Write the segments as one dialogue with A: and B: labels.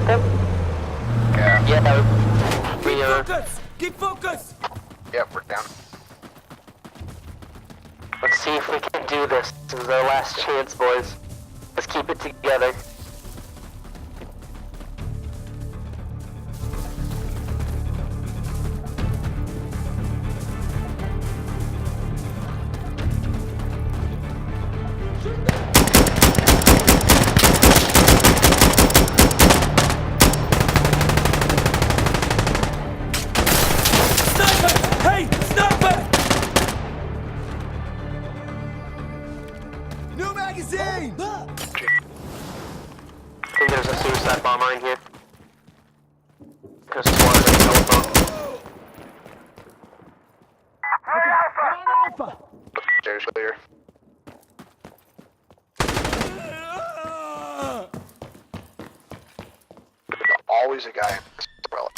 A: them?
B: Yeah.
A: Yeah.
C: Keep focus! Keep focus!
B: Yep, we're down.
A: Let's see if we can do this. This is our last chance, boys. Let's keep it together.
C: Sniper! Hey! Sniper! New magazine!
A: I think there's a suicide bomber in here. Could've sworn it was a telephone.
C: Alpha!
B: Stairs clear. There's always a guy in this umbrella.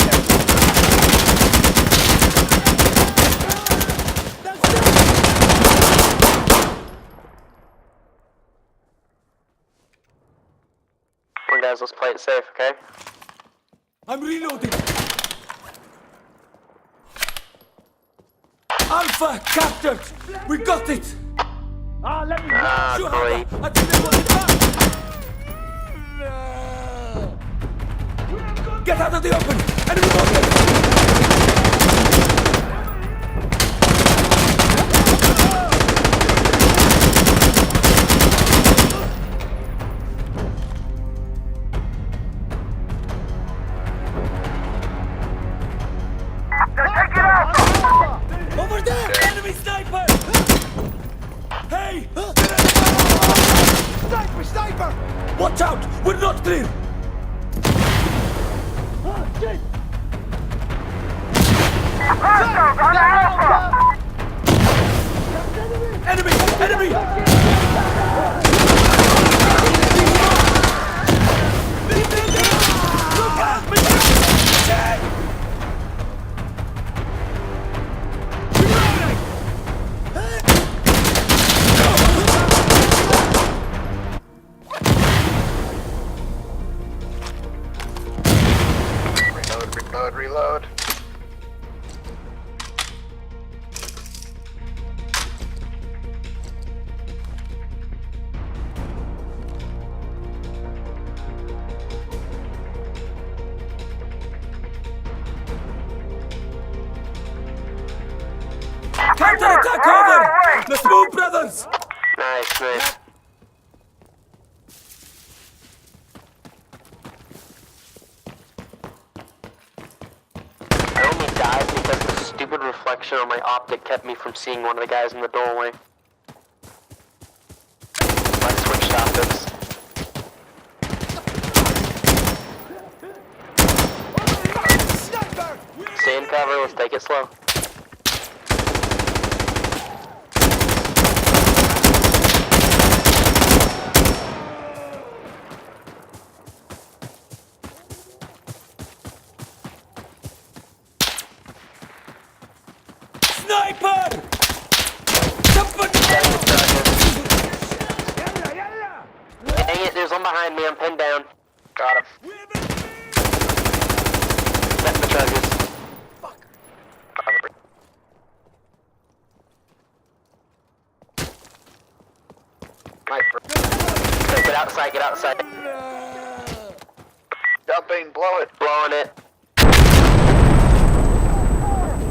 A: Well, guys, let's play it safe, okay?
C: I'm reloading! Alpha captured! We got it! Let me
A: Great.
C: Get out of the open! Enemy movement! Over there! Enemy sniper! Hey! Sniper! Sniper! Watch out! We're not clear! Shit! Enemy! Enemy! Look out! Shit!
B: Reload.
C: Counter-attack over! Let's move, brothers!
A: Nice, nice. I only died because the stupid reflection on my optic kept me from seeing one of the guys in the doorway. I switched optics. Stay in cover, let's take it slow.
C: Sniper! Somebody!
A: Dang it, there's one behind me, I'm pinned down.
B: Got him.
A: Set the charges.
B: Sniper.
A: Okay, get outside, get outside.
B: Dumping, blow it.
A: Blowing it.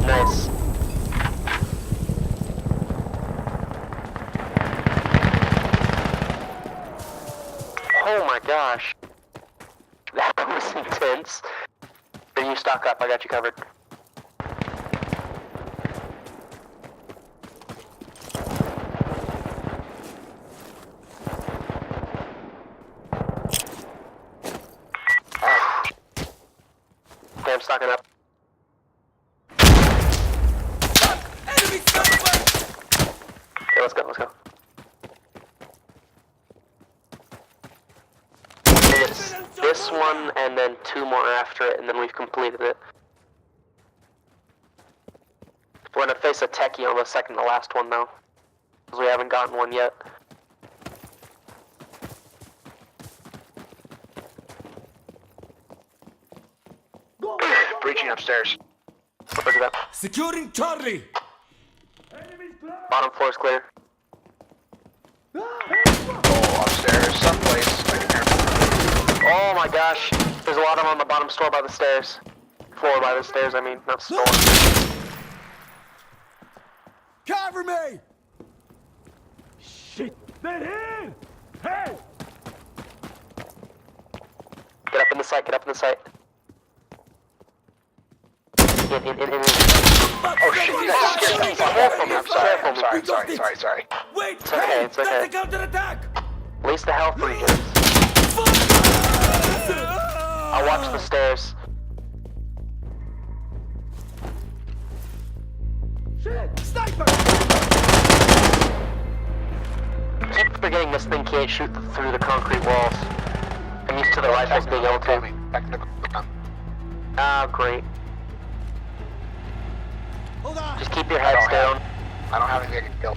A: Nice. Oh my gosh. That was intense. Then you stock up, I got you covered. Okay, I'm stocking up.
C: Enemy sniper!
A: Okay, let's go, let's go. It's this one and then two more after it, and then we've completed it. We're gonna face a techie on the second to last one though, because we haven't gotten one yet.
B: Breaching upstairs.
A: Where's it at?
C: Securing Charlie!
A: Bottom floor's clear.
B: Oh, upstairs, someplace. I can hear.
A: Oh my gosh. There's a lot of them on the bottom store by the stairs. Floor by the stairs, I mean, not store.
C: Cover me! Shit! They're here! Hey!
A: Get up in the sight, get up in the sight. In.
B: Oh shit, you guys scared the fuck out of me. I'm sorry.
C: Wait!
A: It's okay,
C: hey,
A: it's okay.
C: That's a counterattack!
A: At least the health regions. I'll watch the stairs.
C: Shit! Sniper!
A: Keep forgetting this thing can't shoot through the concrete walls. I'm used to the rifles being able to.
B: Technical.
A: Ah, great.
C: Hold on!
A: Just keep your heads down.
B: I don't have anything I can kill.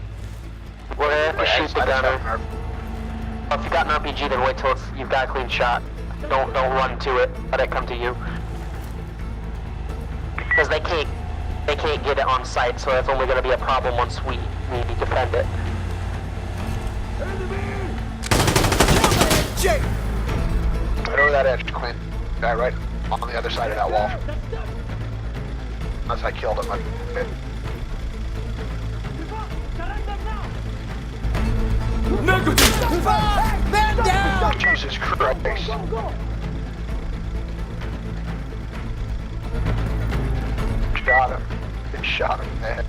A: We're gonna have to shoot the gunner.
B: gunner.
A: If you got an RPG, then wait till you've got a clean shot. Don't run to it. Let it come to you. Because they can't get it on site, so it's only gonna be a problem once we defend it.
C: Jake!
B: Right over that edge, Clint. Guy right on the other side of that wall. Unless I killed him.
C: Negative! Man down!
B: Jesus Christ. Shot him. It shot him in the head.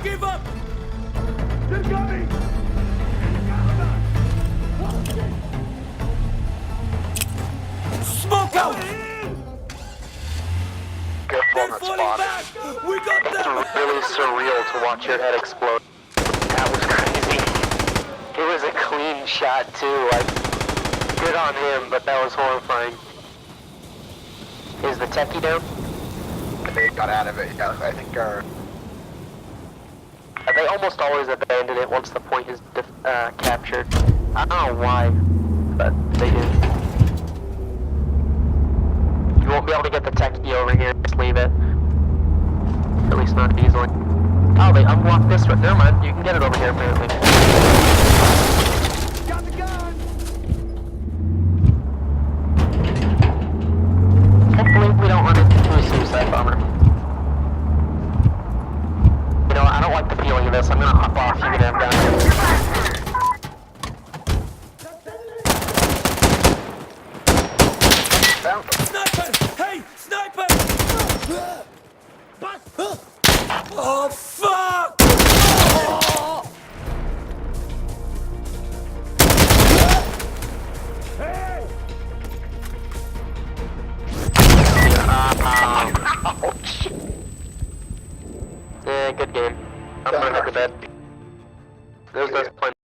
C: Give up! They're coming! Smoke out!
B: Good
C: They're
B: one,
C: falling
B: spotted.
C: back! We got
A: It's
C: them!
A: really surreal to watch your head explode. That was crazy. It was a clean shot too. Like, good on him, but that was horrifying. Is the techie down?
B: They got out of it. Yeah, I think
A: They almost always abandon it once the point is captured. I don't know why, but they do. You won't be able to get the techie over here. Just leave it. At least not easily. Oh, they unblocked this one. Never mind. You can get it over here apparently.
C: Got the gun!
A: Hopefully we don't run into a suicide bomber. You know what? I don't like the feeling of this. I'm gonna hop off. You're gonna have down here.
B: found him.
C: Sniper! Hey! Sniper! Oh, fuck!